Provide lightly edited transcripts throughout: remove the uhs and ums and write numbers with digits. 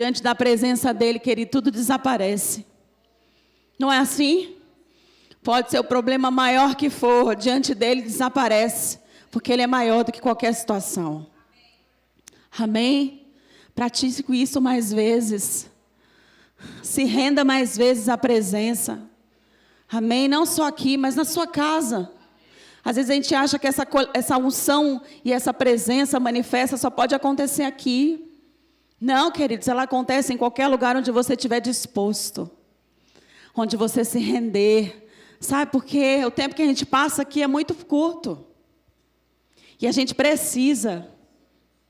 Diante da presença dele, querido, tudo desaparece. Não é assim? Pode ser o problema maior que for, diante dele desaparece, porque ele é maior do que qualquer situação. Amém? Pratique isso mais vezes. Se renda mais vezes à presença. Amém? Não só aqui, mas na sua casa. Às vezes a gente acha que essa unção e essa presença manifesta só pode acontecer aqui. Não, queridos, ela acontece em qualquer lugar onde você estiver disposto. Onde você se render. Sabe, porque o tempo que a gente passa aqui é muito curto. E a gente precisa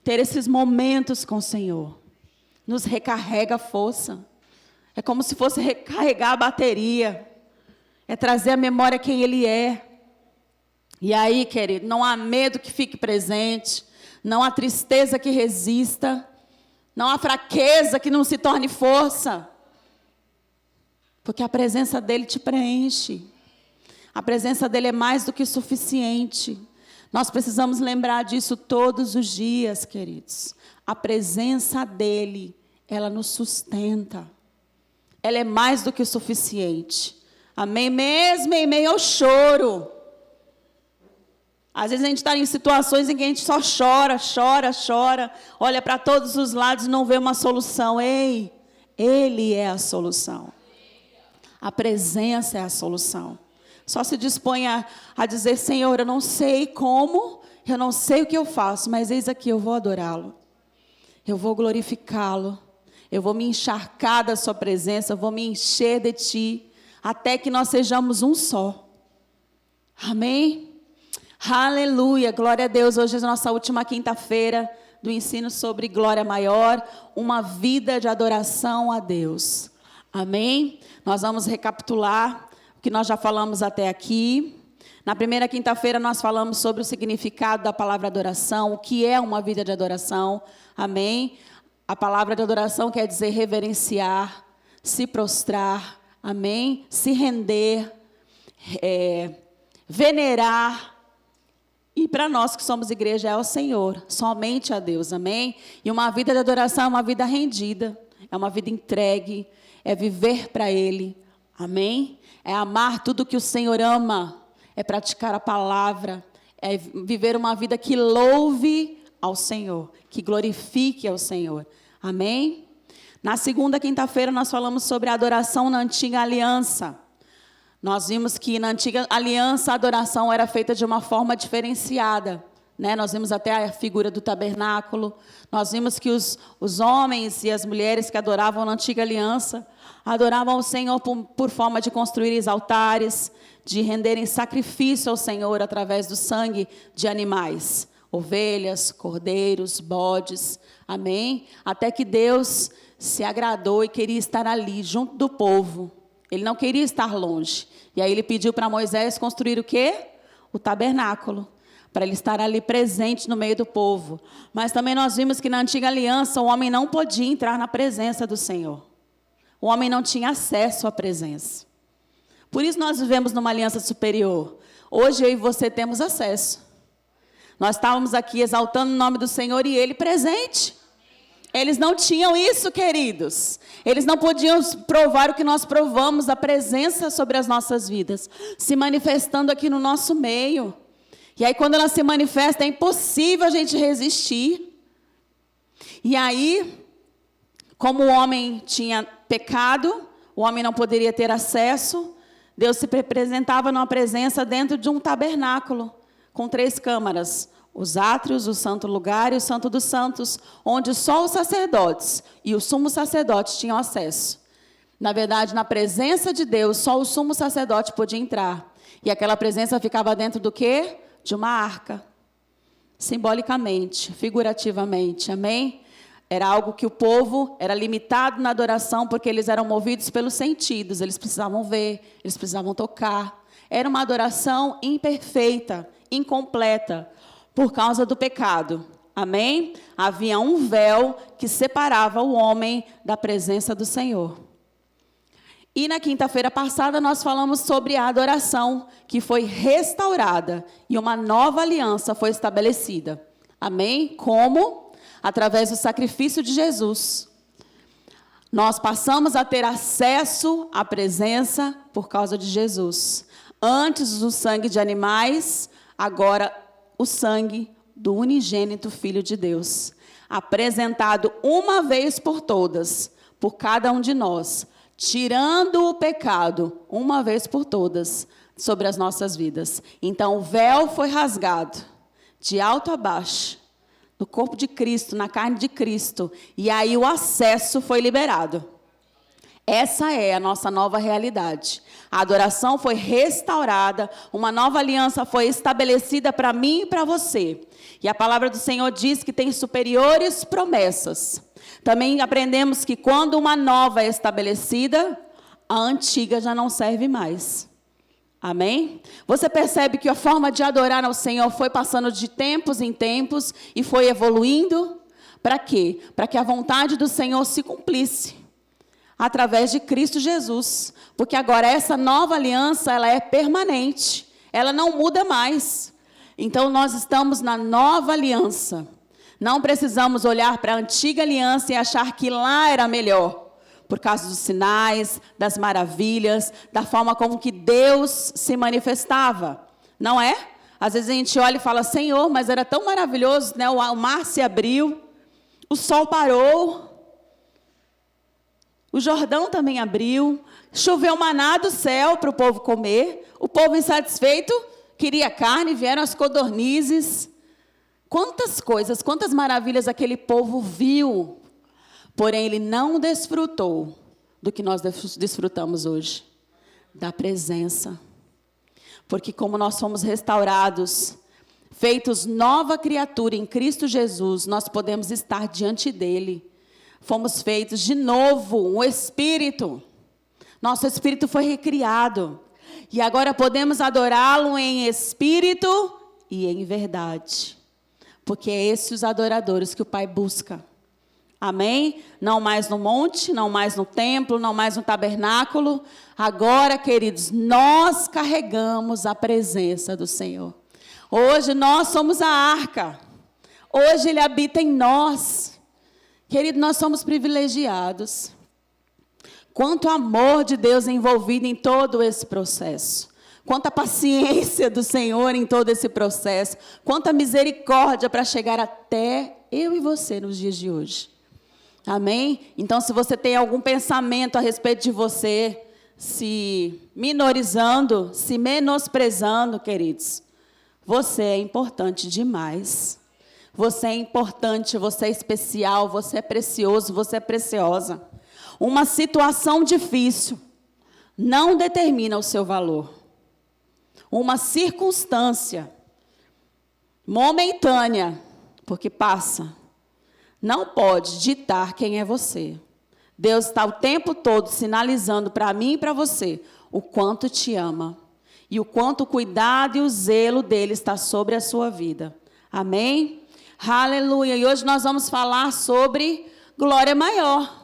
ter esses momentos com o Senhor. Nos recarrega a força. É como se fosse recarregar a bateria. É trazer à memória quem Ele é. E aí, querido, não há medo que fique presente. Não há tristeza que resista. Não há fraqueza que não se torne força. Porque a presença dEle te preenche. A presença dEle é mais do que suficiente. Nós precisamos lembrar disso todos os dias, queridos. A presença dEle, ela nos sustenta. Ela é mais do que o suficiente. Amém? Mesmo em meio ao choro. Às vezes a gente está em situações em que a gente só chora, chora, chora. Olha para todos os lados e não vê uma solução. Ei, Ele é a solução. A presença é a solução. Só se dispõe a dizer, Senhor, eu não sei como, eu não sei o que eu faço, mas eis aqui, eu vou adorá-lo. Eu vou glorificá-lo. Eu vou me encharcar da sua presença, eu vou me encher de ti, até que nós sejamos um só. Amém? Aleluia, glória a Deus. Hoje é a nossa última quinta-feira do ensino sobre glória maior, uma vida de adoração a Deus. Amém? Nós vamos recapitular o que nós já falamos até aqui. Na primeira quinta-feira nós falamos sobre o significado da palavra adoração, o que é uma vida de adoração. Amém? A palavra de adoração quer dizer reverenciar, se prostrar, amém? Se render, venerar. E para nós que somos igreja é ao Senhor, somente a Deus, amém? E uma vida de adoração é uma vida rendida, é uma vida entregue, é viver para Ele, amém? É amar tudo que o Senhor ama, é praticar a palavra, é viver uma vida que louve ao Senhor, que glorifique ao Senhor, amém? Na segunda quinta-feira nós falamos sobre a adoração na antiga aliança. Nós vimos que na antiga aliança a adoração era feita de uma forma diferenciada, né? Nós vimos até a figura do tabernáculo. Nós vimos que os homens e as mulheres que adoravam na antiga aliança adoravam o Senhor por forma de construir altares, de renderem sacrifício ao Senhor através do sangue de animais, ovelhas, cordeiros, bodes, amém? Até que Deus se agradou e queria estar ali junto do povo. Ele não queria estar longe. E aí ele pediu para Moisés construir o quê? O tabernáculo. Para ele estar ali presente no meio do povo. Mas também nós vimos que na antiga aliança o homem não podia entrar na presença do Senhor. O homem não tinha acesso à presença. Por isso nós vivemos numa aliança superior. Hoje eu e você temos acesso. Nós estávamos aqui exaltando o nome do Senhor e Ele presente. Eles não tinham isso, queridos. Eles não podiam provar o que nós provamos, a presença sobre as nossas vidas, se manifestando aqui no nosso meio. E aí, quando ela se manifesta, é impossível a gente resistir. E aí, como o homem tinha pecado, o homem não poderia ter acesso, Deus se apresentava numa presença dentro de um tabernáculo, com 3 câmaras. Os átrios, o santo lugar e o santo dos santos, onde só os sacerdotes e o sumo sacerdote tinham acesso. Na verdade, na presença de Deus, só o sumo sacerdote podia entrar. E aquela presença ficava dentro do quê? De uma arca. Simbolicamente, figurativamente, amém? Era algo que o povo era limitado na adoração, porque eles eram movidos pelos sentidos. Eles precisavam ver, eles precisavam tocar. Era uma adoração imperfeita, incompleta, por causa do pecado, amém? Havia um véu que separava o homem da presença do Senhor. E na quinta-feira passada nós falamos sobre a adoração, que foi restaurada e uma nova aliança foi estabelecida, amém? Como? Através do sacrifício de Jesus. Nós passamos a ter acesso à presença por causa de Jesus. Antes o sangue de animais, agora o sangue do unigênito Filho de Deus, apresentado uma vez por todas, por cada um de nós, tirando o pecado uma vez por todas sobre as nossas vidas. Então o véu foi rasgado, de alto a baixo, no corpo de Cristo, na carne de Cristo, e aí o acesso foi liberado. Essa é a nossa nova realidade. A adoração foi restaurada, uma nova aliança foi estabelecida para mim e para você. E a palavra do Senhor diz que tem superiores promessas. Também aprendemos que quando uma nova é estabelecida, a antiga já não serve mais. Amém? Você percebe que a forma de adorar ao Senhor foi passando de tempos em tempos e foi evoluindo? Para quê? Para que a vontade do Senhor se cumprisse através de Cristo Jesus. Porque agora essa nova aliança, ela é permanente. Ela não muda mais. Então nós estamos na nova aliança. Não precisamos olhar para a antiga aliança e achar que lá era melhor. Por causa dos sinais, das maravilhas, da forma como que Deus se manifestava. Não é? Às vezes a gente olha e fala, Senhor, mas era tão maravilhoso, né? O mar se abriu, o sol parou, o Jordão também abriu, choveu maná do céu para o povo comer, o povo insatisfeito queria carne, vieram as codornizes. Quantas coisas, quantas maravilhas aquele povo viu. Porém, ele não desfrutou do que nós desfrutamos hoje, da presença. Porque como nós fomos restaurados, feitos nova criatura em Cristo Jesus, nós podemos estar diante dele. Fomos feitos de novo, um espírito. Nosso espírito foi recriado. E agora podemos adorá-lo em espírito e em verdade. Porque é esses os adoradores que o Pai busca. Amém? Não mais no monte, não mais no templo, não mais no tabernáculo. Agora, queridos, nós carregamos a presença do Senhor. Hoje nós somos a arca. Hoje Ele habita em nós. Querido, nós somos privilegiados. Quanto amor de Deus envolvido em todo esse processo. Quanta paciência do Senhor em todo esse processo. Quanta misericórdia para chegar até eu e você nos dias de hoje. Amém? Então, se você tem algum pensamento a respeito de você, se minorizando, se menosprezando, queridos, você é importante demais. Você é importante, você é especial, você é precioso, você é preciosa. Uma situação difícil não determina o seu valor. Uma circunstância momentânea, porque passa, não pode ditar quem é você. Deus está o tempo todo sinalizando para mim e para você o quanto te ama. E o quanto o cuidado e o zelo dele está sobre a sua vida. Amém? Aleluia. E hoje nós vamos falar sobre glória maior.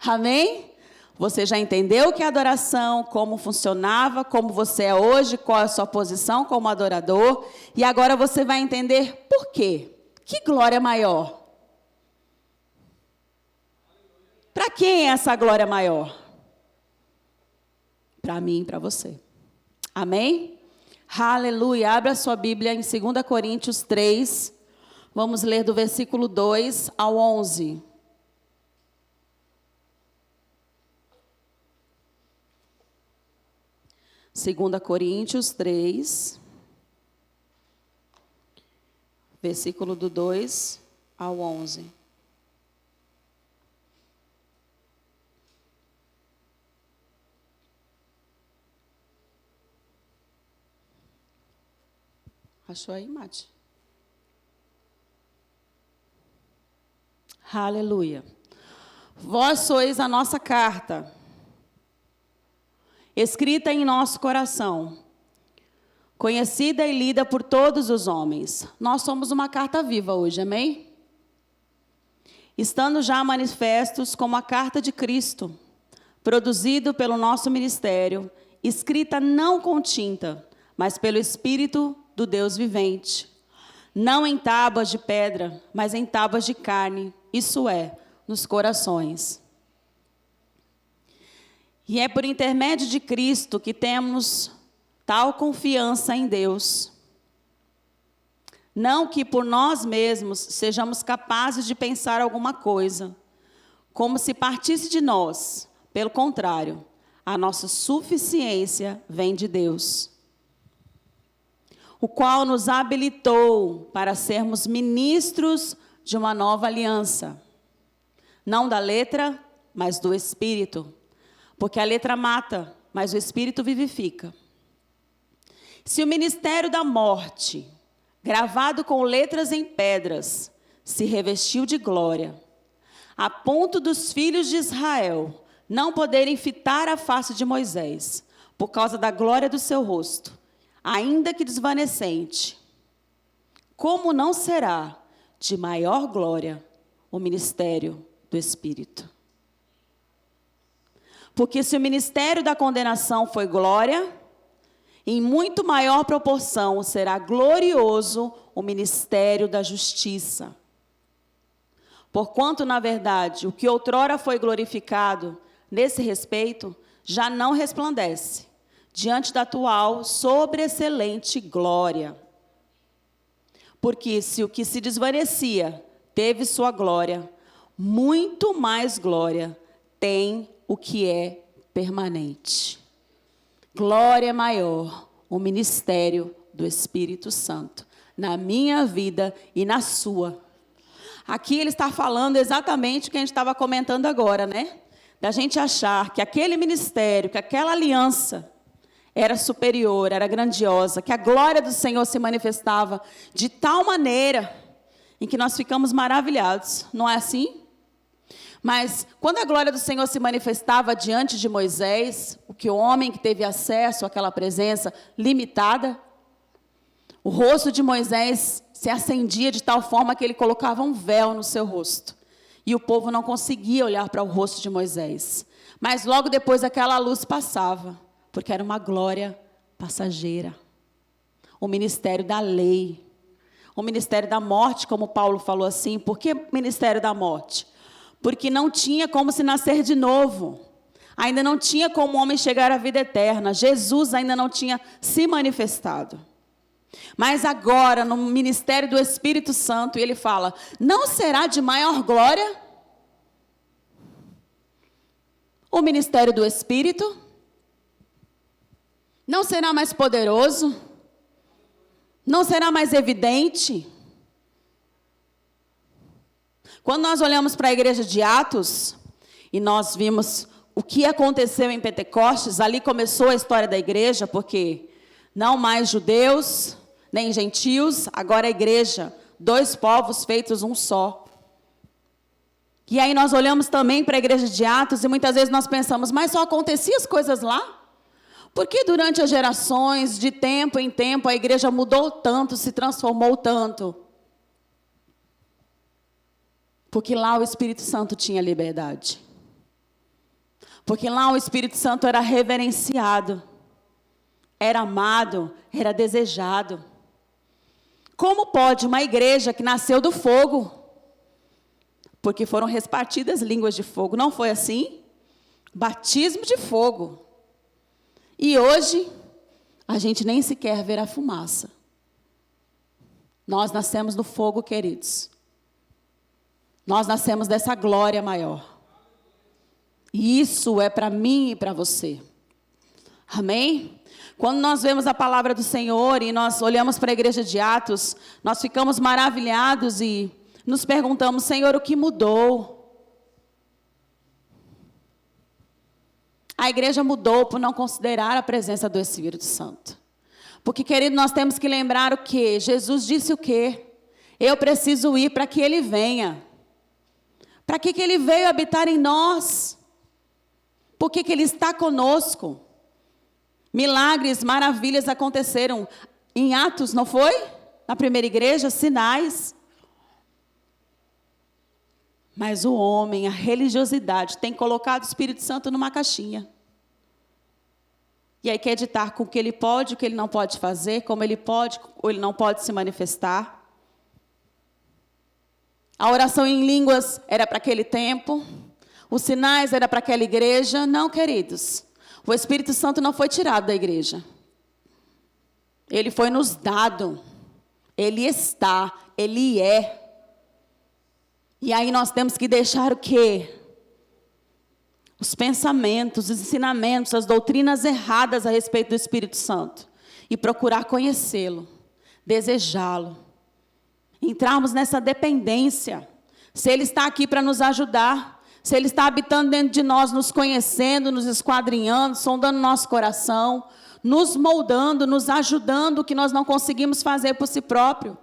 Amém? Você já entendeu o que é adoração, como funcionava, como você é hoje, qual é a sua posição como adorador. E agora você vai entender por quê. Que glória maior? Para quem é essa glória maior? Para mim e para você. Amém? Aleluia. Abra sua Bíblia em 2 Coríntios 3. Vamos ler do versículo 2 ao 11. Segunda Coríntios 3, versículo do 2 ao 11. Achou aí, Mate? Aleluia. Vós sois a nossa carta, escrita em nosso coração, conhecida e lida por todos os homens. Nós somos uma carta viva hoje, amém? Estando já manifestos como a carta de Cristo, produzido pelo nosso ministério, escrita não com tinta, mas pelo Espírito do Deus vivente, não em tábuas de pedra, mas em tábuas de carne, isso é, nos corações. E é por intermédio de Cristo que temos tal confiança em Deus. Não que por nós mesmos sejamos capazes de pensar alguma coisa, como se partisse de nós. Pelo contrário, a nossa suficiência vem de Deus, o qual nos habilitou para sermos ministros de uma nova aliança. Não da letra, mas do Espírito. Porque a letra mata, mas o Espírito vivifica. Se o ministério da morte, gravado com letras em pedras, se revestiu de glória, a ponto dos filhos de Israel não poderem fitar a face de Moisés, por causa da glória do seu rosto, ainda que desvanecente, como não será de maior glória o ministério do Espírito? Porque se o ministério da condenação foi glória, em muito maior proporção será glorioso o ministério da justiça. Porquanto, na verdade, o que outrora foi glorificado nesse respeito, já não resplandece, diante da atual sobreexcelente glória. Porque se o que se desvanecia teve sua glória, muito mais glória tem o que é permanente. Glória maior, o ministério do Espírito Santo, na minha vida e na sua. Aqui ele está falando exatamente o que a gente estava comentando agora, né? Da gente achar que aquele ministério, que aquela aliança era superior, era grandiosa, que a glória do Senhor se manifestava de tal maneira em que nós ficamos maravilhados. Não é assim? Mas quando a glória do Senhor se manifestava diante de Moisés, o que o homem que teve acesso àquela presença limitada, o rosto de Moisés se acendia de tal forma que ele colocava um véu no seu rosto. E o povo não conseguia olhar para o rosto de Moisés. Mas logo depois aquela luz passava, porque era uma glória passageira. O ministério da lei. O ministério da morte, como Paulo falou assim. Por que ministério da morte? Porque não tinha como se nascer de novo. Ainda não tinha como o homem chegar à vida eterna. Jesus ainda não tinha se manifestado. Mas agora, no ministério do Espírito Santo, ele fala, não será de maior glória o ministério do Espírito? Não será mais poderoso? Não será mais evidente? Quando nós olhamos para a igreja de Atos, e nós vimos o que aconteceu em Pentecostes, ali começou a história da igreja, porque não mais judeus, nem gentios, agora a igreja, 2 povos feitos um só. E aí nós olhamos também para a igreja de Atos, e muitas vezes nós pensamos, mas só aconteciam as coisas lá? Por que durante as gerações, de tempo em tempo, a igreja mudou tanto, se transformou tanto? Porque lá o Espírito Santo tinha liberdade. Porque lá o Espírito Santo era reverenciado, era amado, era desejado. Como pode uma igreja que nasceu do fogo? Porque foram repartidas línguas de fogo, não foi assim? Batismo de fogo. E hoje, a gente nem sequer vê a fumaça. Nós nascemos do fogo, queridos. Nós nascemos dessa glória maior. E isso é para mim e para você. Amém? Quando nós vemos a palavra do Senhor e nós olhamos para a igreja de Atos, nós ficamos maravilhados e nos perguntamos, Senhor, o que mudou? A igreja mudou por não considerar a presença do Espírito Santo. Porque, querido, nós temos que lembrar o quê? Jesus disse o quê? Eu preciso ir para que Ele venha. Para que Ele veio habitar em nós? Porque Ele está conosco. Milagres, maravilhas aconteceram em Atos, não foi? Na primeira igreja, sinais. Mas o homem, a religiosidade, tem colocado o Espírito Santo numa caixinha. E aí quer ditar com o que ele pode, o que ele não pode fazer, como ele pode ou ele não pode se manifestar. A oração em línguas era para aquele tempo. Os sinais era para aquela igreja. Não, queridos. O Espírito Santo não foi tirado da igreja. Ele foi nos dado. Ele está. Ele é. E aí nós temos que deixar o quê? Os pensamentos, os ensinamentos, as doutrinas erradas a respeito do Espírito Santo. E procurar conhecê-lo. Desejá-lo. Entrarmos nessa dependência. Se Ele está aqui para nos ajudar, se Ele está habitando dentro de nós, nos conhecendo, nos esquadrinhando, sondando nosso coração, nos moldando, nos ajudando o que nós não conseguimos fazer por si próprio.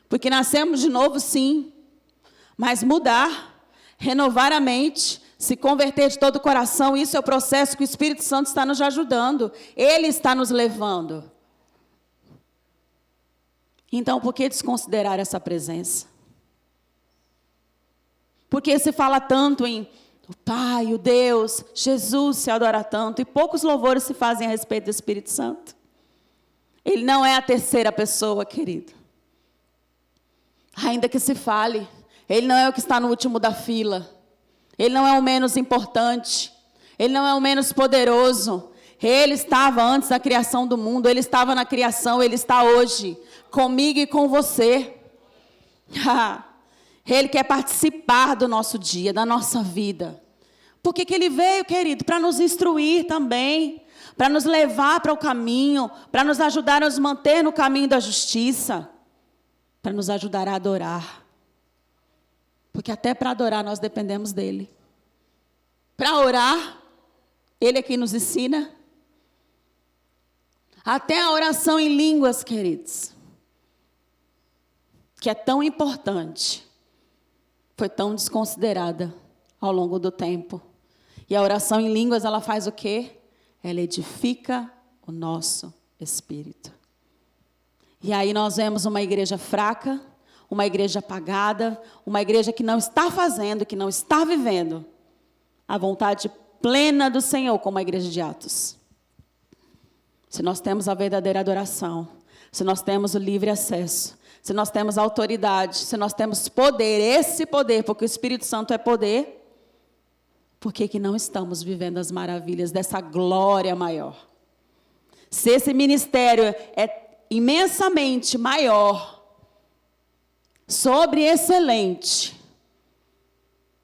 Porque nascemos de novo, sim, mas mudar, renovar a mente, se converter de todo o coração, isso é o processo que o Espírito Santo está nos ajudando. Ele está nos levando. Então, por que desconsiderar essa presença? Por que se fala tanto em o Pai, o Deus, Jesus se adora tanto e poucos louvores se fazem a respeito do Espírito Santo? Ele não é a terceira pessoa, querido. Ainda que se fale, Ele não é o que está no último da fila. Ele não é o menos importante. Ele não é o menos poderoso. Ele estava antes da criação do mundo. Ele estava na criação. Ele está hoje comigo e com você. Ele quer participar do nosso dia, da nossa vida. Por que que Ele veio, querido? Para nos instruir também. Para nos levar para o caminho. Para nos ajudar a nos manter no caminho da justiça. Para nos ajudar a adorar. Porque até para adorar nós dependemos dEle. Para orar, Ele é quem nos ensina. Até a oração em línguas, queridos. Que é tão importante. Foi tão desconsiderada ao longo do tempo. E a oração em línguas, ela faz o quê? Ela edifica o nosso espírito. E aí nós vemos uma igreja fraca, uma igreja apagada, uma igreja que não está fazendo, que não está vivendo a vontade plena do Senhor, como a igreja de Atos. Se nós temos a verdadeira adoração, se nós temos o livre acesso, se nós temos autoridade, se nós temos poder, esse poder, porque o Espírito Santo é poder, por que que não estamos vivendo as maravilhas dessa glória maior? Se esse ministério é imensamente maior, excelente,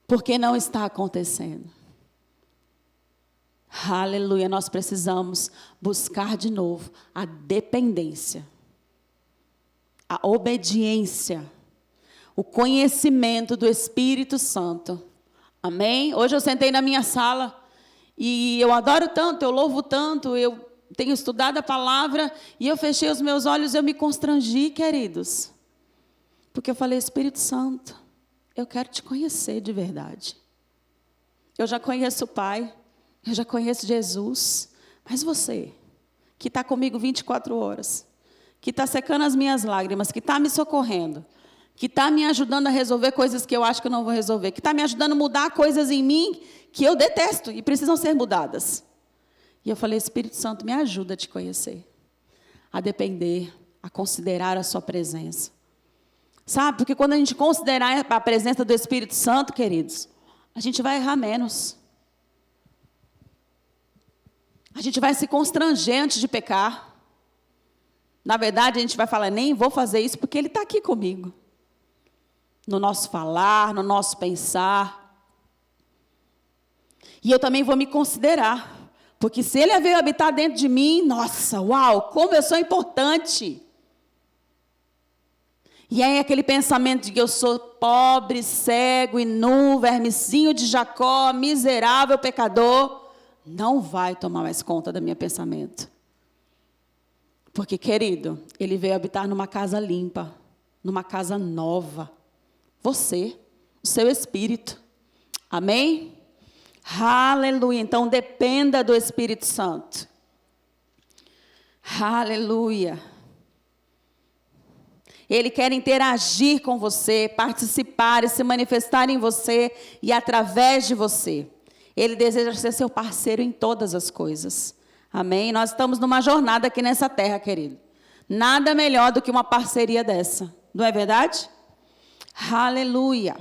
por que não está acontecendo? Aleluia, nós precisamos buscar de novo a dependência, a obediência, o conhecimento do Espírito Santo. Amém? Hoje eu sentei na minha sala e eu adoro tanto, eu louvo tanto, eu tenho estudado a palavra e eu fechei os meus olhos e eu me constrangi, queridos. Porque eu falei, Espírito Santo, eu quero te conhecer de verdade. Eu já conheço o Pai, eu já conheço Jesus, mas você, que está comigo 24 horas, que está secando as minhas lágrimas, que está me socorrendo, que está me ajudando a resolver coisas que eu acho que eu não vou resolver, que está me ajudando a mudar coisas em mim que eu detesto e precisam ser mudadas. E eu falei, Espírito Santo, me ajuda a te conhecer, a depender, a considerar a sua presença. Sabe, porque quando a gente considerar a presença do Espírito Santo, queridos, a gente vai errar menos. A gente vai se constranger antes de pecar. Na verdade, a gente vai falar, nem vou fazer isso porque Ele está aqui comigo. No nosso falar, no nosso pensar. E eu também vou me considerar. Porque se Ele veio habitar dentro de mim, nossa, uau, como eu sou importante. E aí aquele pensamento de que eu sou pobre, cego e nu, vermezinho de Jacó, miserável, pecador, não vai tomar mais conta do meu pensamento. Porque, querido, Ele veio habitar numa casa limpa, numa casa nova. Você, o seu espírito. Amém? Aleluia. Então, dependa do Espírito Santo. Aleluia. Ele quer interagir com você, participar e se manifestar em você e através de você. Ele deseja ser seu parceiro em todas as coisas. Amém? Nós estamos numa jornada aqui nessa terra, querido. Nada melhor do que uma parceria dessa. Não é verdade? Aleluia.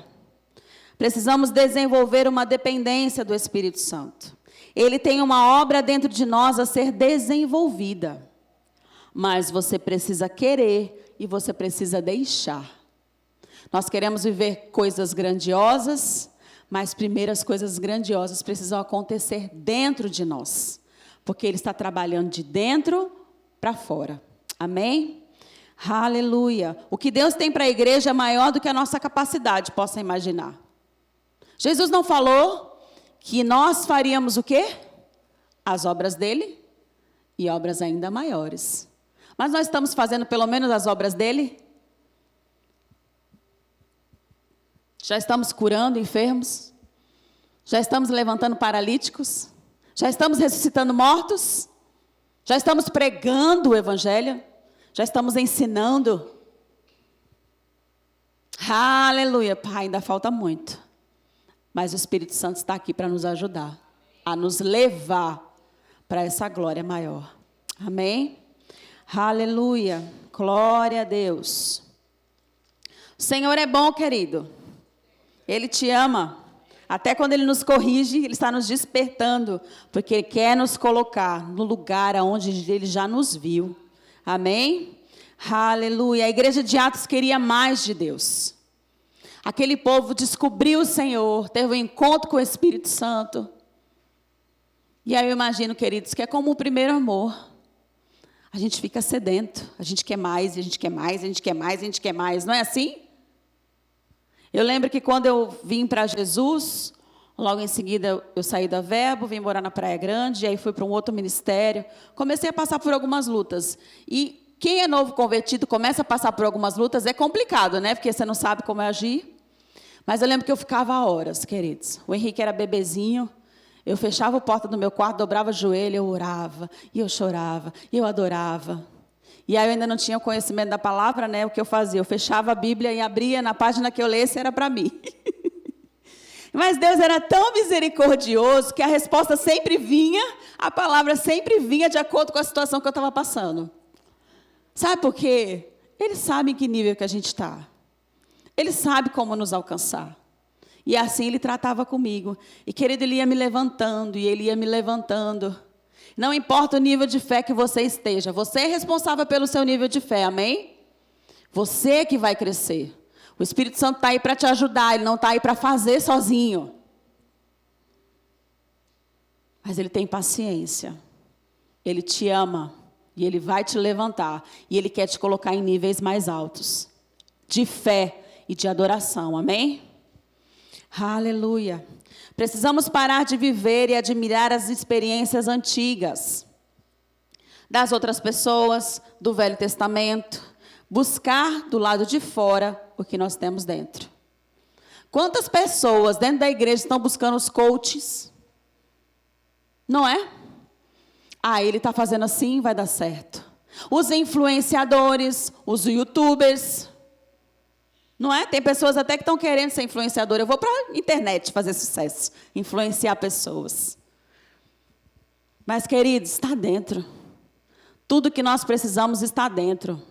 Precisamos desenvolver uma dependência do Espírito Santo. Ele tem uma obra dentro de nós a ser desenvolvida. Mas você precisa querer e você precisa deixar. Nós queremos viver coisas grandiosas, mas primeiro as coisas grandiosas precisam acontecer dentro de nós. Porque Ele está trabalhando de dentro para fora. Amém? Aleluia. O que Deus tem para a igreja é maior do que a nossa capacidade, possa imaginar. Jesus não falou que nós faríamos o quê? As obras dele e obras ainda maiores. Mas nós estamos fazendo pelo menos as obras dele? Já estamos curando enfermos? Já estamos levantando paralíticos? Já estamos ressuscitando mortos? Já estamos pregando o evangelho? Já estamos ensinando? Aleluia, Pai, ainda falta muito. Mas o Espírito Santo está aqui para nos ajudar, a nos levar para essa glória maior. Amém? Aleluia, glória a Deus. O Senhor é bom, querido. Ele te ama. Até quando Ele nos corrige, Ele está nos despertando, porque Ele quer nos colocar no lugar onde Ele já nos viu. Amém? Aleluia. A igreja de Atos queria mais de Deus. Aquele povo descobriu o Senhor, teve um encontro com o Espírito Santo. E aí eu imagino, queridos, que é como o primeiro amor. A gente fica sedento, a gente quer mais, a gente quer mais, a gente quer mais, a gente quer mais. Não é assim? Eu lembro que quando eu vim para Jesus, logo em seguida eu saí da Verbo, vim morar na Praia Grande, e aí fui para um outro ministério. Comecei a passar por algumas lutas. E quem é novo convertido começa a passar por algumas lutas, é complicado, né? Porque você não sabe como agir. Mas eu lembro que eu ficava horas, queridos. O Henrique era bebezinho. Eu fechava a porta do meu quarto, dobrava o joelho, eu orava, e eu chorava, e eu adorava. E aí eu ainda não tinha o conhecimento da palavra, né? O que eu fazia? Eu fechava a Bíblia e abria na página que eu lesse, era para mim. Mas Deus era tão misericordioso que a resposta sempre vinha, a palavra sempre vinha de acordo com a situação que eu estava passando. Sabe por quê? Ele sabe em que nível que a gente está. Ele sabe como nos alcançar. E assim Ele tratava comigo. E, querido, Ele ia me levantando, e Ele ia me levantando. Não importa o nível de fé que você esteja, você é responsável pelo seu nível de fé, amém? Você que vai crescer. O Espírito Santo está aí para te ajudar, Ele não está aí para fazer sozinho. Mas Ele tem paciência. Ele te ama. E Ele vai te levantar. E Ele quer te colocar em níveis mais altos. De fé e de adoração, amém? Aleluia. Precisamos parar de viver e admirar as experiências antigas. Das outras pessoas, do Velho Testamento. Buscar do lado de fora o que nós temos dentro. Quantas pessoas dentro da igreja estão buscando os coaches? Não é? Ah, ele está fazendo assim, vai dar certo. Os influenciadores, os youtubers. Não é? Tem pessoas até que estão querendo ser influenciador. Eu vou para a internet fazer sucesso. Influenciar pessoas. Mas, queridos, está dentro. Tudo que nós precisamos está dentro.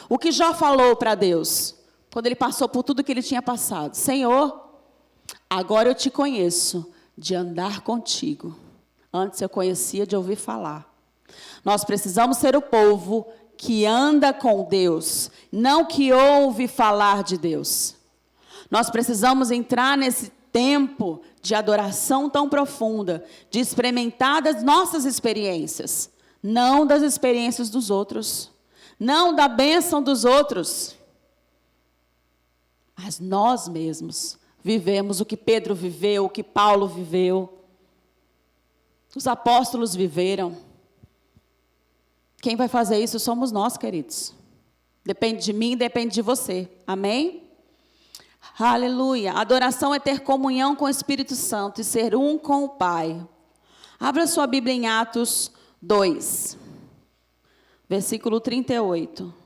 O que Jó falou para Deus, quando ele passou por tudo que ele tinha passado. Senhor, agora eu te conheço de andar contigo. Antes eu conhecia de ouvir falar. Nós precisamos ser o povo que anda com Deus, não que ouve falar de Deus. Nós precisamos entrar nesse tempo de adoração tão profunda, de experimentar das nossas experiências, não das experiências dos outros, não da bênção dos outros, mas nós mesmos vivemos o que Pedro viveu, o que Paulo viveu, os apóstolos viveram. Quem vai fazer isso somos nós, queridos. Depende de mim, depende de você. Amém? Aleluia. Adoração é ter comunhão com o Espírito Santo e ser um com o Pai. Abra sua Bíblia em Atos 2, versículo 38.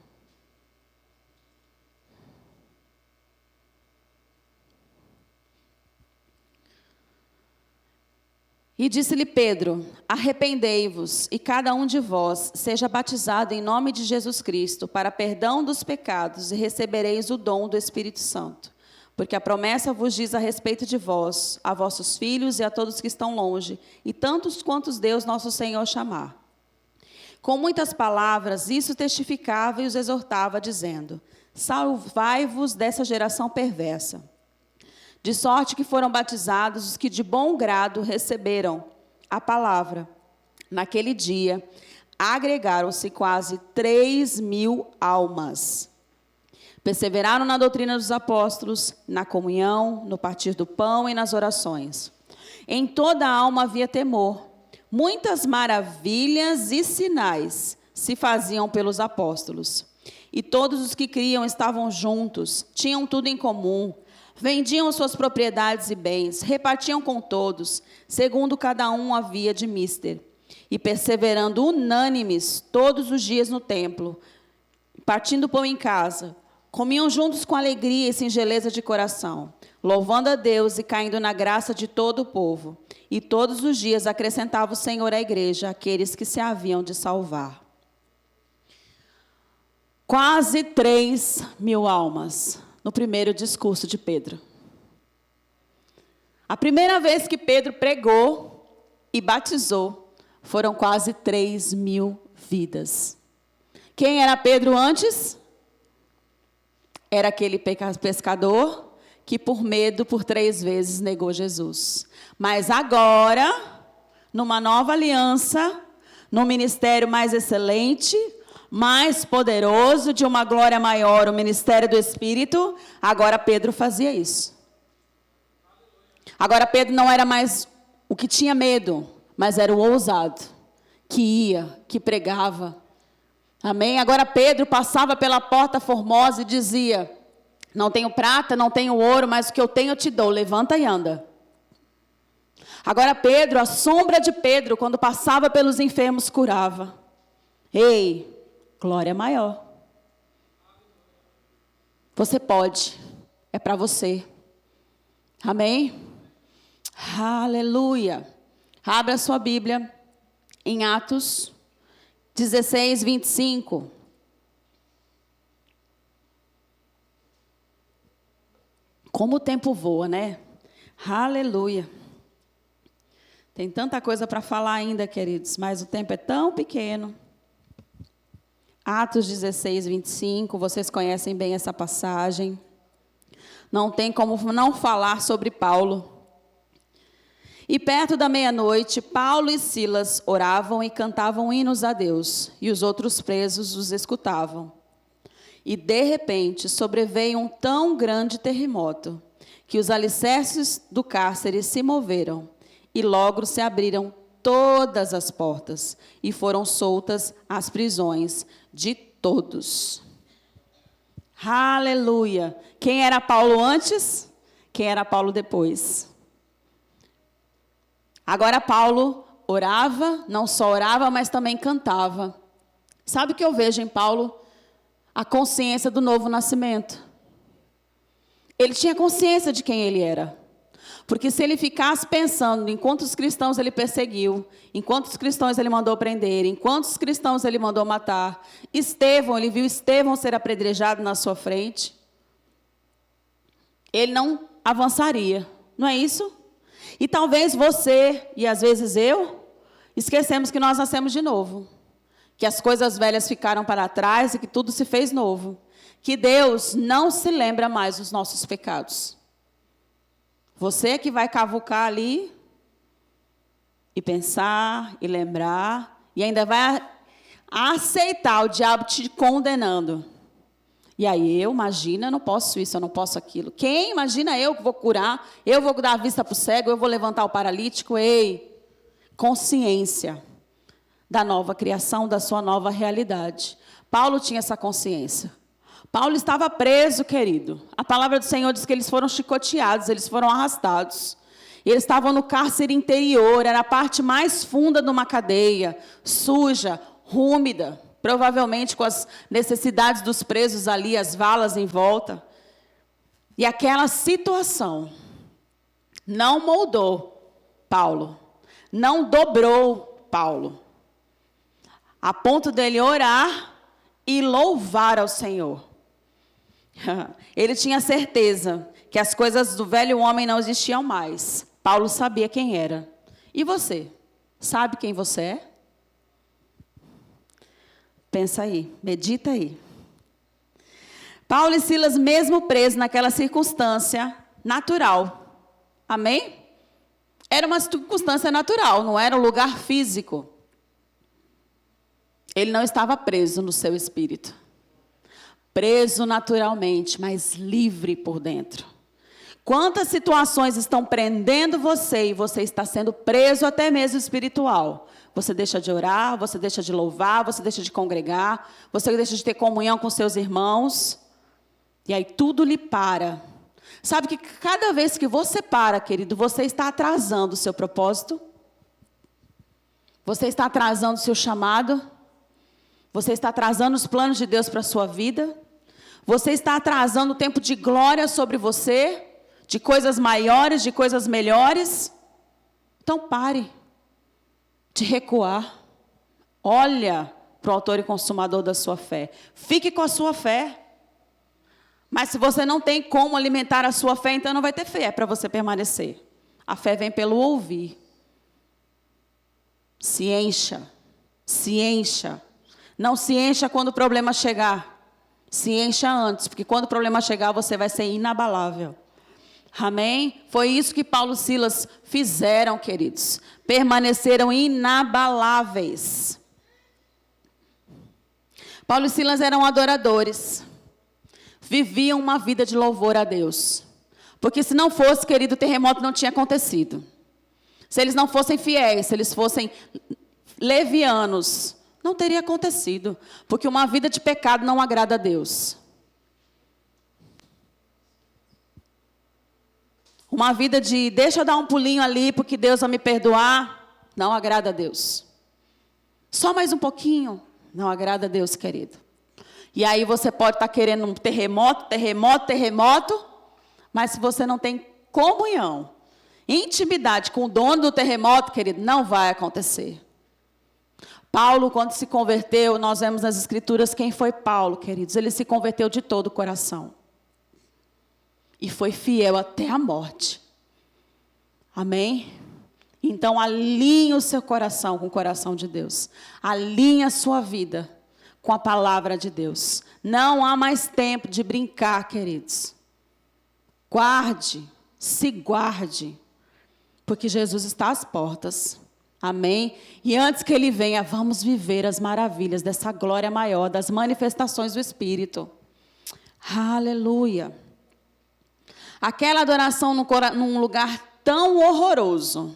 E disse-lhe Pedro, arrependei-vos, e cada um de vós seja batizado em nome de Jesus Cristo, para perdão dos pecados, e recebereis o dom do Espírito Santo. Porque a promessa vos diz a respeito de vós, a vossos filhos e a todos que estão longe, e tantos quantos Deus nosso Senhor chamar. Com muitas palavras, isso testificava e os exortava, dizendo: salvai-vos dessa geração perversa. De sorte que foram batizados os que de bom grado receberam a palavra. Naquele dia, agregaram-se quase 3.000 almas. Perseveraram na doutrina dos apóstolos, na comunhão, no partir do pão e nas orações. Em toda a alma havia temor. Muitas maravilhas e sinais se faziam pelos apóstolos. E todos os que criam estavam juntos, tinham tudo em comum, vendiam suas propriedades e bens, repartiam com todos, segundo cada um havia de mister. E perseverando unânimes todos os dias no templo, partindo pão em casa, comiam juntos com alegria e singeleza de coração, louvando a Deus e caindo na graça de todo o povo. E todos os dias acrescentava o Senhor à igreja aqueles que se haviam de salvar. Quase 3.000 almas no primeiro discurso de Pedro. A primeira vez que Pedro pregou e batizou, foram quase 3.000 vidas. Quem era Pedro antes? Era aquele pescador que por medo, por 3 vezes, negou Jesus. Mas agora, numa nova aliança, num ministério mais excelente, mais poderoso, de uma glória maior, o ministério do Espírito, agora Pedro fazia isso. Agora Pedro não era mais o que tinha medo, mas era o ousado, que ia, que pregava. Amém? Agora Pedro passava pela porta formosa e dizia: não tenho prata, não tenho ouro, mas o que eu tenho eu te dou, levanta e anda. Agora Pedro, a sombra de Pedro, quando passava pelos enfermos, curava. Ei, glória maior. Você pode, é para você. Amém? Aleluia. Abra a sua Bíblia em Atos 16, 25. Como o tempo voa, né? Aleluia. Tem tanta coisa para falar ainda, queridos, mas o tempo é tão pequeno. Atos 16, 25, vocês conhecem bem essa passagem. Não tem como não falar sobre Paulo. E perto da meia-noite, Paulo e Silas oravam e cantavam hinos a Deus, e os outros presos os escutavam. E, de repente, sobreveio um tão grande terremoto, que os alicerces do cárcere se moveram, e logo se abriram todas as portas, e foram soltas as prisões de todos. Aleluia! Quem era Paulo antes? Quem era Paulo depois? Agora Paulo orava, não só orava, mas também cantava. Sabe o que eu vejo em Paulo? A consciência do novo nascimento. Ele tinha consciência de quem ele era. Porque se ele ficasse pensando em quantos cristãos ele perseguiu, em quantos cristãos ele mandou prender, em quantos cristãos ele mandou matar, Estevão, ele viu Estevão ser apedrejado na sua frente, ele não avançaria, não é isso? E talvez você, e às vezes eu, esquecemos que nós nascemos de novo, que as coisas velhas ficaram para trás e que tudo se fez novo, que Deus não se lembra mais dos nossos pecados. Você que vai cavucar ali e pensar e lembrar e ainda vai aceitar o diabo te condenando. E aí imagina, eu não posso isso, eu não posso aquilo. Quem imagina eu que vou curar, eu vou dar a vista para o cego, eu vou levantar o paralítico? Ei, consciência da nova criação, da sua nova realidade. Paulo tinha essa consciência. Paulo estava preso, querido. A palavra do Senhor diz que eles foram chicoteados, eles foram arrastados. Eles estavam no cárcere interior, era a parte mais funda de uma cadeia, suja, úmida, provavelmente com as necessidades dos presos ali, as valas em volta. E aquela situação não moldou Paulo, não dobrou Paulo, a ponto dele orar e louvar ao Senhor. Ele tinha certeza que as coisas do velho homem não existiam mais. Paulo sabia quem era. E você? Sabe quem você é? Pensa aí, medita aí. Paulo e Silas, mesmo presos naquela circunstância natural. Amém? Era uma circunstância natural, não era um lugar físico. Ele não estava preso no seu espírito. Preso naturalmente, mas livre por dentro. Quantas situações estão prendendo você e você está sendo preso até mesmo espiritual? Você deixa de orar, você deixa de louvar, você deixa de congregar, você deixa de ter comunhão com seus irmãos. E aí tudo lhe para. Sabe que cada vez que você para, querido, você está atrasando o seu propósito? Você está atrasando o seu chamado? Você está atrasando os planos de Deus para a sua vida? Você está atrasando o tempo de glória sobre você? De coisas maiores, de coisas melhores? Então pare de recuar. Olha para o autor e consumador da sua fé. Fique com a sua fé. Mas se você não tem como alimentar a sua fé, então não vai ter fé para você permanecer. A fé vem pelo ouvir. Se encha. Se encha. Não se encha quando o problema chegar. Se encha antes, porque quando o problema chegar, você vai ser inabalável. Amém? Foi isso que Paulo e Silas fizeram, queridos. Permaneceram inabaláveis. Paulo e Silas eram adoradores. Viviam uma vida de louvor a Deus. Porque se não fosse, querido, o terremoto não tinha acontecido. Se eles não fossem fiéis, se eles fossem levianos, não teria acontecido. Porque uma vida de pecado não agrada a Deus. Uma vida de deixa eu dar um pulinho ali porque Deus vai me perdoar, não agrada a Deus. Só mais um pouquinho, não agrada a Deus, querido. E aí você pode estar querendo um terremoto, mas se você não tem comunhão, intimidade com o dono do terremoto, querido, não vai acontecer. Paulo, quando se converteu, nós vemos nas Escrituras quem foi Paulo, queridos. Ele se converteu de todo o coração. E foi fiel até a morte. Amém? Então, alinhe o seu coração com o coração de Deus. Alinhe a sua vida com a palavra de Deus. Não há mais tempo de brincar, queridos. Guarde, se guarde, porque Jesus está às portas. Amém? E antes que Ele venha, vamos viver as maravilhas dessa glória maior, das manifestações do Espírito. Aleluia. Aquela adoração num lugar tão horroroso,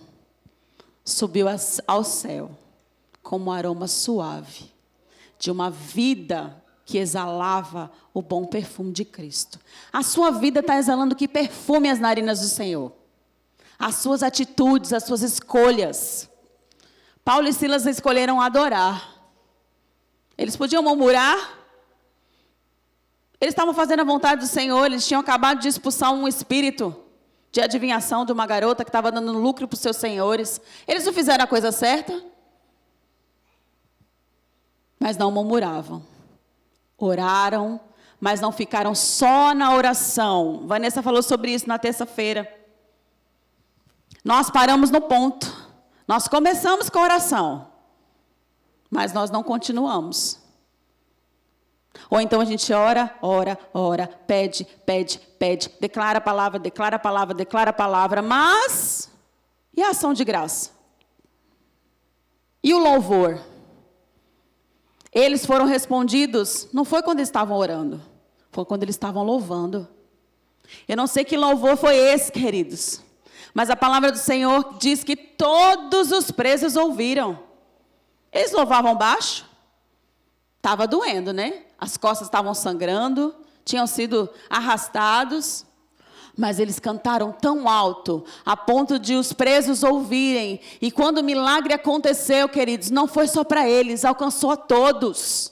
subiu ao céu, como um aroma suave, de uma vida que exalava o bom perfume de Cristo. A sua vida está exalando que perfume as narinas do Senhor. As suas atitudes, as suas escolhas. Paulo e Silas escolheram adorar. Eles podiam murmurar. Eles estavam fazendo a vontade do Senhor. Eles tinham acabado de expulsar um espírito de adivinhação de uma garota que estava dando lucro para os seus senhores. Eles não fizeram a coisa certa? Mas não murmuravam. Oraram, mas não ficaram só na oração. Vanessa falou sobre isso na terça-feira. Nós paramos no ponto. Nós começamos com a oração, mas nós não continuamos. Ou então a gente ora, pede, declara a palavra, mas e a ação de graça? E o louvor? Eles foram respondidos, não foi quando eles estavam orando, foi quando eles estavam louvando. Eu não sei que louvor foi esse, queridos, mas a palavra do Senhor diz que todos os presos ouviram. Eles louvavam baixo? Estava doendo, né? As costas estavam sangrando, tinham sido arrastados, mas eles cantaram tão alto, a ponto de os presos ouvirem. E quando o milagre aconteceu, queridos, não foi só para eles, alcançou a todos.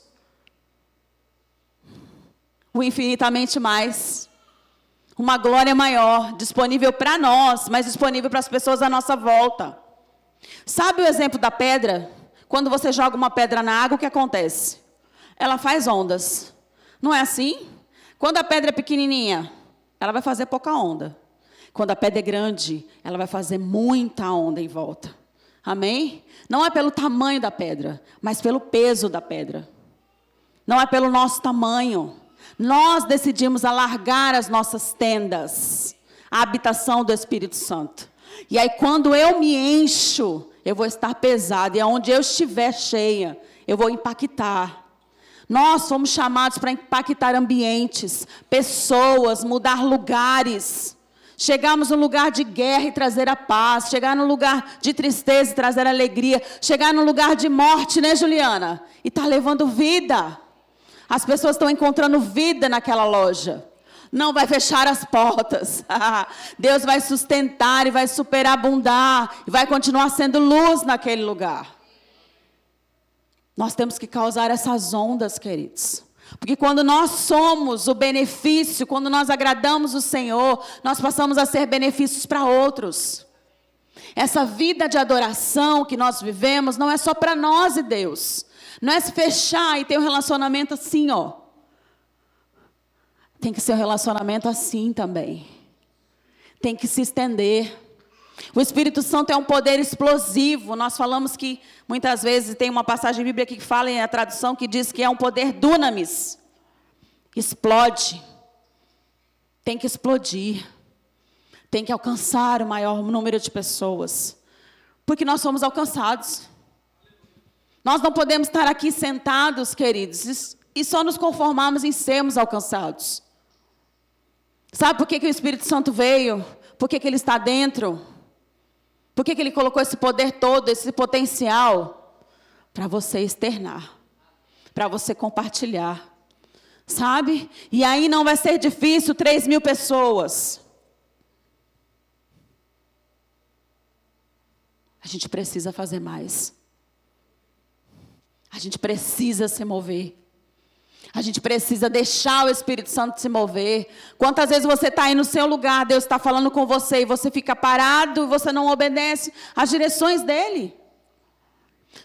O infinitamente mais. Uma glória maior, disponível para nós, mas disponível para as pessoas à nossa volta. Sabe o exemplo da pedra? Quando você joga uma pedra na água, o que acontece? Ela faz ondas. Não é assim? Quando a pedra é pequenininha, ela vai fazer pouca onda. Quando a pedra é grande, ela vai fazer muita onda em volta. Amém? Não é pelo tamanho da pedra, mas pelo peso da pedra. Não é pelo nosso tamanho. Nós decidimos alargar as nossas tendas, a habitação do Espírito Santo. E aí, quando eu me encho, eu vou estar pesado. E aonde eu estiver cheia, eu vou impactar. Nós somos chamados para impactar ambientes, pessoas, mudar lugares. Chegarmos no lugar de guerra e trazer a paz. Chegar no lugar de tristeza e trazer alegria. Chegar no lugar de morte, né, Juliana? E estar levando vida. As pessoas estão encontrando vida naquela loja. Não vai fechar as portas. Deus vai sustentar e vai superabundar. E vai continuar sendo luz naquele lugar. Nós temos que causar essas ondas, queridos. Porque quando nós somos o benefício, quando nós agradamos o Senhor, nós passamos a ser benefícios para outros. Essa vida de adoração que nós vivemos não é só para nós e Deus. Não é se fechar e ter um relacionamento assim, ó. Tem que ser um relacionamento assim também. Tem que se estender. O Espírito Santo é um poder explosivo. Nós falamos que, muitas vezes, tem uma passagem bíblica que fala em a tradução que diz que é um poder dunamis. Explode. Tem que explodir. Tem que alcançar o maior número de pessoas. Porque nós somos alcançados. Nós não podemos estar aqui sentados, queridos, e só nos conformarmos em sermos alcançados. Sabe por que o Espírito Santo veio? Por que ele está dentro? Por que ele colocou esse poder todo, esse potencial? Para você externar. Para você compartilhar. Sabe? E aí não vai ser difícil 3.000 pessoas. A gente precisa fazer mais. A gente precisa se mover. A gente precisa deixar o Espírito Santo se mover. Quantas vezes você está aí no seu lugar, Deus está falando com você, e você fica parado, e você não obedece às direções dEle.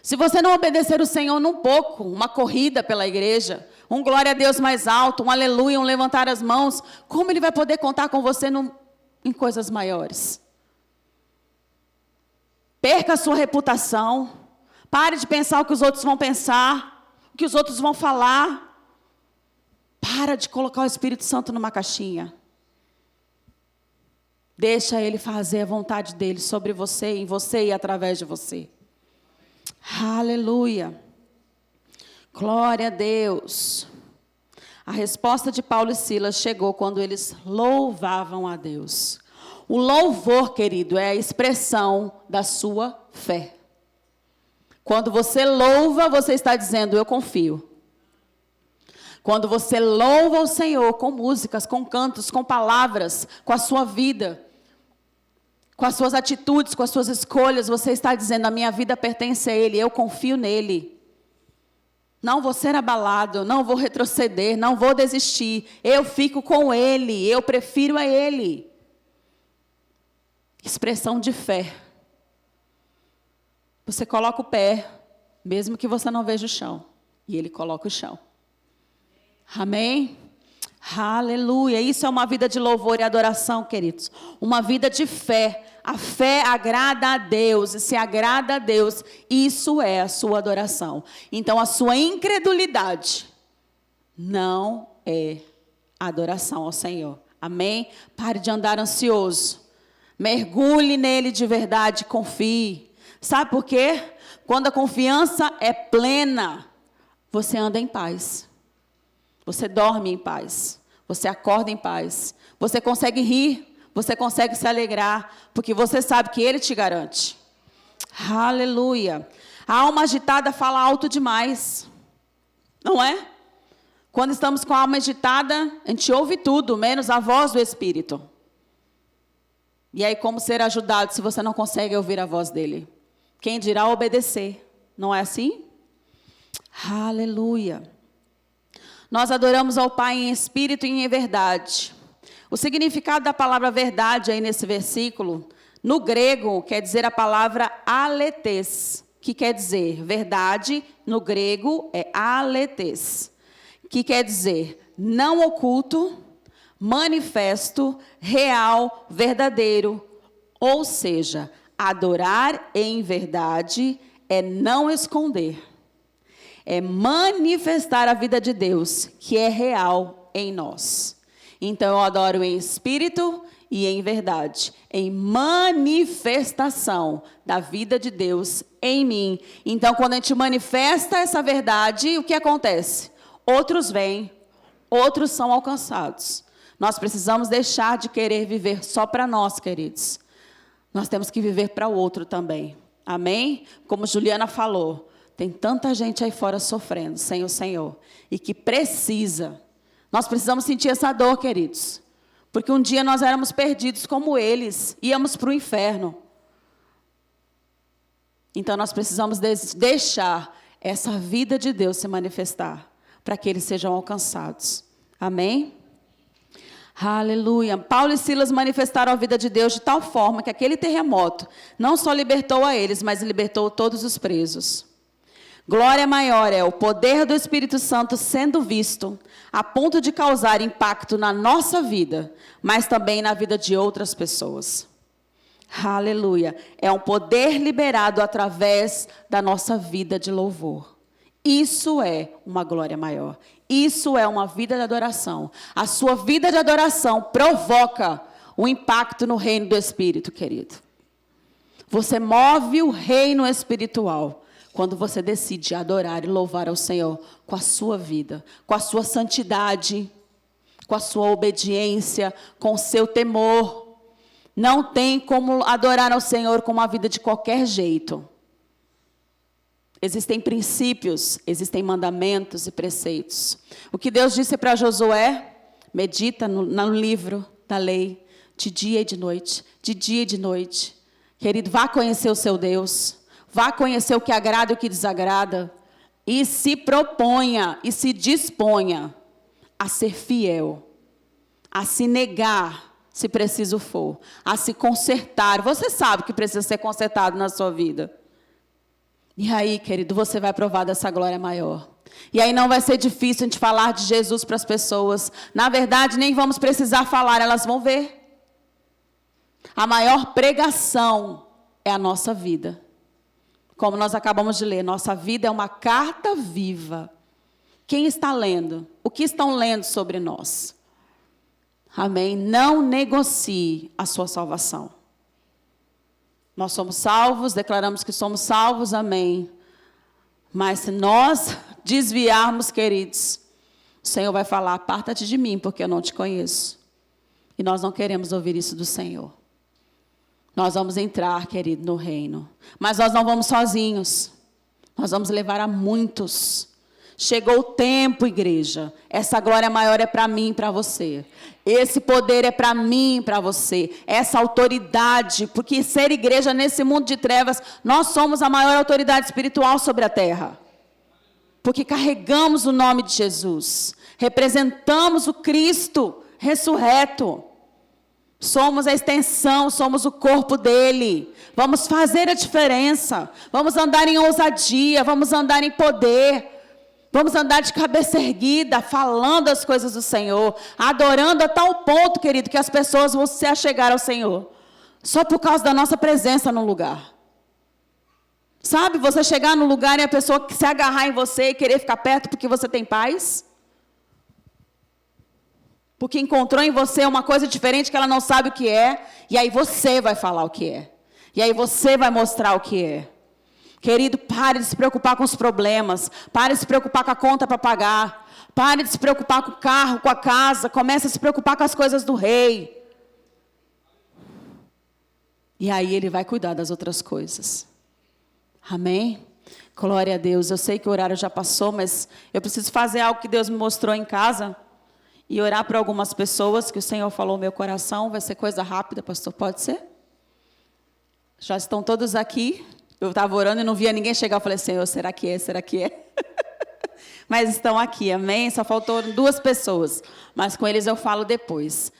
Se você não obedecer o Senhor num pouco, uma corrida pela igreja, um glória a Deus mais alto, um aleluia, um levantar as mãos, como Ele vai poder contar com você em coisas maiores? Perca a sua reputação. Pare de pensar o que os outros vão pensar, o que os outros vão falar. Para de colocar o Espírito Santo numa caixinha. Deixa Ele fazer a vontade dEle sobre você, em você e através de você. Aleluia. Glória a Deus. A resposta de Paulo e Silas chegou quando eles louvavam a Deus. O louvor, querido, é a expressão da sua fé. Quando você louva, você está dizendo, eu confio. Quando você louva o Senhor com músicas, com cantos, com palavras, com a sua vida, com as suas atitudes, com as suas escolhas, você está dizendo, a minha vida pertence a Ele, eu confio nele. Não vou ser abalado, não vou retroceder, não vou desistir. Eu fico com Ele, eu prefiro a Ele. Expressão de fé. Você coloca o pé, mesmo que você não veja o chão. E Ele coloca o chão. Amém? Aleluia. Isso é uma vida de louvor e adoração, queridos. Uma vida de fé. A fé agrada a Deus. E se agrada a Deus, isso é a sua adoração. Então, a sua incredulidade não é adoração ao Senhor. Amém? Pare de andar ansioso. Mergulhe nele de verdade, confie. Sabe por quê? Quando a confiança é plena, você anda em paz. Você dorme em paz. Você acorda em paz. Você consegue rir. Você consegue se alegrar. Porque você sabe que Ele te garante. Aleluia. A alma agitada fala alto demais. Não é? Quando estamos com a alma agitada, a gente ouve tudo, menos a voz do Espírito. E aí, como ser ajudado se você não consegue ouvir a voz dEle? Quem dirá obedecer? Não é assim? Aleluia. Nós adoramos ao Pai em espírito e em verdade. O significado da palavra verdade aí nesse versículo, no grego, quer dizer a palavra aletes, que quer dizer verdade, no grego é aletes, que quer dizer não oculto, manifesto, real, verdadeiro. Ou seja, adorar em verdade é não esconder. É manifestar a vida de Deus, que é real em nós. Então, eu adoro em espírito e em verdade, em manifestação da vida de Deus em mim. Então, quando a gente manifesta essa verdade, o que acontece? Outros vêm, outros são alcançados. Nós precisamos deixar de querer viver só para nós, queridos. Nós temos que viver para o outro também. Amém? Como Juliana falou, tem tanta gente aí fora sofrendo sem o Senhor e que precisa. Nós precisamos sentir essa dor, queridos. Porque um dia nós éramos perdidos como eles, íamos para o inferno. Então nós precisamos deixar essa vida de Deus se manifestar, para que eles sejam alcançados. Amém? Aleluia. Paulo e Silas manifestaram a vida de Deus de tal forma que aquele terremoto não só libertou a eles, mas libertou todos os presos. Glória maior é o poder do Espírito Santo sendo visto, a ponto de causar impacto na nossa vida, mas também na vida de outras pessoas. Aleluia. É um poder liberado através da nossa vida de louvor. Isso é uma glória maior. Isso é uma vida de adoração. A sua vida de adoração provoca um impacto no reino do Espírito, querido. Você move o reino espiritual quando você decide adorar e louvar ao Senhor com a sua vida, com a sua santidade, com a sua obediência, com o seu temor. Não tem como adorar ao Senhor com uma vida de qualquer jeito. Existem princípios, existem mandamentos e preceitos. O que Deus disse para Josué, medita no livro da lei, de dia e de noite, de dia e de noite. Querido, vá conhecer o seu Deus, vá conhecer o que agrada e o que desagrada, e se proponha e se disponha a ser fiel, a se negar, se preciso for, a se consertar. Você sabe que precisa ser consertado na sua vida. E aí, querido, você vai provar dessa glória maior. E aí não vai ser difícil a gente falar de Jesus para as pessoas. Na verdade, nem vamos precisar falar, elas vão ver. A maior pregação é a nossa vida. Como nós acabamos de ler, nossa vida é uma carta viva. Quem está lendo? O que estão lendo sobre nós? Amém? Não negocie a sua salvação. Nós somos salvos, declaramos que somos salvos, amém. Mas se nós desviarmos, queridos, o Senhor vai falar, aparta-te de mim, porque eu não te conheço. E nós não queremos ouvir isso do Senhor. Nós vamos entrar, querido, no reino. Mas nós não vamos sozinhos. Nós vamos levar a muitos. Chegou o tempo, igreja. Essa glória maior é para mim e para você. Esse poder é para mim e para você. Essa autoridade, porque ser igreja nesse mundo de trevas, nós somos a maior autoridade espiritual sobre a terra. Porque carregamos o nome de Jesus. Representamos o Cristo ressurreto. Somos a extensão, somos o corpo dele. Vamos fazer a diferença. Vamos andar em ousadia, vamos andar em poder. Vamos andar de cabeça erguida, falando as coisas do Senhor, adorando a tal ponto, querido, que as pessoas vão se achegar ao Senhor, só por causa da nossa presença no lugar. Sabe, você chegar no lugar e a pessoa se agarrar em você e querer ficar perto porque você tem paz? Porque encontrou em você uma coisa diferente que ela não sabe o que é, e aí você vai falar o que é. E aí você vai mostrar o que é. Querido, pare de se preocupar com os problemas. Pare de se preocupar com a conta para pagar. Pare de se preocupar com o carro, com a casa. Comece a se preocupar com as coisas do rei. E aí ele vai cuidar das outras coisas. Amém? Glória a Deus. Eu sei que o horário já passou, mas eu preciso fazer algo que Deus me mostrou em casa. E orar por algumas pessoas que o Senhor falou no meu coração. Vai ser coisa rápida, pastor. Pode ser? Já estão todos aqui. Eu estava orando e não via ninguém chegar. Eu falei, Senhor, será que é? Será que é? Mas estão aqui, amém? Só faltou 2 pessoas. Mas com eles eu falo depois.